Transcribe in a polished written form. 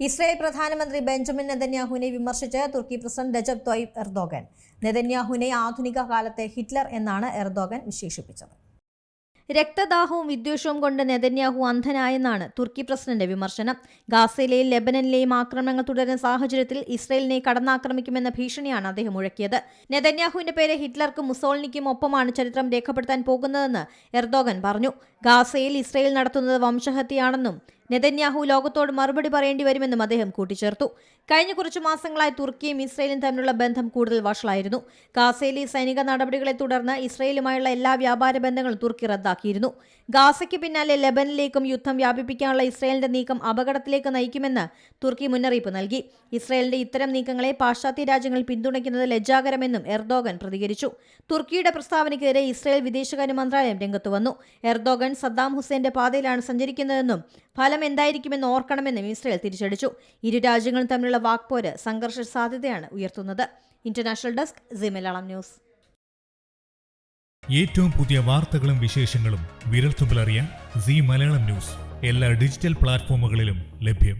Israel പ്രധാനമന്ത്രി Benjamin നെതന്യാഹുവിനെ വിമർശിച്ച് തുർക്കി president Recep Tayyip Erdogan. നെതന്യാഹുവിനെ ആധുനിക കാലത്തെ ഹിറ്റ്ലർ എന്നാണ് എർദോഗൻ വിശേഷിപ്പിച്ചത്. രക്തദാഹവും വിദ്വേഷവും കൊണ്ട് നെതന്യാഹു അന്ധനായെന്നാണ് തുർക്കി പ്രസിഡന്റ് വിമർശനം. ഗാസയിലെയും ലെബനനിലെയും ആക്രമണങ്ങൾ തുടരുന്ന സാഹചര്യത്തിൽ ഇസ്രായേലിനെ കടന്നാക്രമിക്കുമെന്ന ഭീഷണിയാണ് അദ്ദേഹം മുഴക്കിയത്. നെതന്യാഹുവിന്റെ പേര് ഹിറ്റ്ലർക്കും മുസോളിനിക്കും ഒപ്പമാണ് ചരിത്രം രേഖപ്പെടുത്താൻ പോകുന്നതെന്ന് എർദോഗൻ പറഞ്ഞു. ഗാസയിൽ ഇസ്രായേൽ നടത്തുന്നത് വംശഹത്യയാണെന്നും നെതന്യാഹു ലോകത്തോട് മറുപടി പറയേണ്ടി വരുമെന്നും അദ്ദേഹം കൂട്ടിച്ചേർത്തു. കഴിഞ്ഞ കുറച്ചു മാസങ്ങളായി തുർക്കിയും ഇസ്രായേലും തമ്മിലുള്ള ബന്ധം കൂടുതൽ വഷളായിരുന്നു. ഗാസയിലെ സൈനിക നടപടികളെ തുടർന്ന് ഇസ്രായേലുമായുള്ള എല്ലാ വ്യാപാര ബന്ധങ്ങളും തുർക്കി റദ്ദാക്കിയിരുന്നു. ഗാസയ്ക്ക് പിന്നാലെ ലെബനിലേക്കും യുദ്ധം വ്യാപിപ്പിക്കാനുള്ള ഇസ്രായേലിന്റെ നീക്കം അപകടത്തിലേക്ക് നയിക്കുമെന്ന് തുർക്കി മുന്നറിയിപ്പ് നൽകി. ഇസ്രായേലിന്റെ ഇത്തരം നീക്കങ്ങളെ പാശ്ചാത്യ രാജ്യങ്ങൾ പിന്തുണയ്ക്കുന്നത് ലജ്ജാകരമെന്നും എർദോഗൻ പ്രതികരിച്ചു. തുർക്കിയുടെ പ്രസ്താവനയ്ക്കെതിരെ ഇസ്രായേൽ വിദേശകാര്യ മന്ത്രാലയം രംഗത്ത് വന്നു. എർദോഗൻ സദ്ദാം ഹുസൈന്റെ പാതയിലാണ് സഞ്ചരിക്കുന്നതെന്നും ഫലം എന്തായിരിക്കുമെന്ന് ഓർക്കണമെന്നും ഇസ്രായേൽ തിരിച്ചടിച്ചു. ഇരു രാജ്യങ്ങളും തമ്മിലുള്ള വാക്പോര് സംഘർഷ സാധ്യതയാണ് ഉയർത്തുന്നത്. International desk Zee Malayalam news. ഏറ്റവും പുതിയ വാർത്തകളും വിശേഷങ്ങളും വിരൽത്തുമ്പിലറിയാൻ സീ മലയാളം ന്യൂസ് എല്ലാ ഡിജിറ്റൽ പ്ലാറ്റ്ഫോമുകളിലും ലഭ്യം.